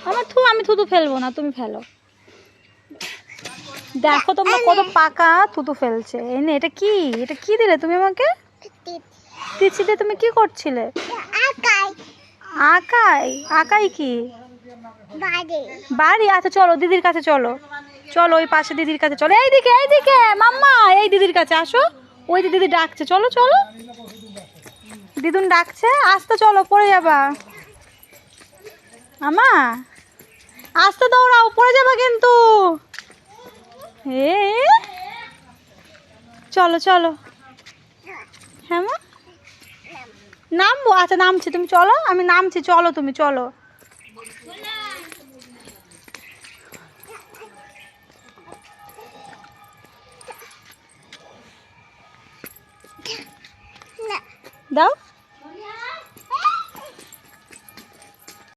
আমার আমি থুতু ফেলবো না, তুমি ফেলো। দেখো তোমরা কত পাকা থুতু ফেলছে। এই নে, এটা কি? এটা কি দিলে তুমি আমাকে? তিচ্ছিতে তুমি কি করছিলে? আকাই। আকাই কি? বাড়ি। আচ্ছা চলো দিদির কাছে চলো, চলো ওই পাশে দিদির কাছে চলো। এইদিকে এইদিকে মাম্মা, এই দিদির কাছে আসো। ওই যে দিদি ডাকছে, চলো চলো, দিদুন ডাকছে, আসতে চলো, পড়ে যাবা। আমা আসতে দৌড়াও, পড়ে যাবা কিন্তু। এ চলো চলো। হ্যাঁ মা নামবো, আচ্ছা নামছি, তুমি চলো, আমি নামছি, চলো তুমি চলো। দাও।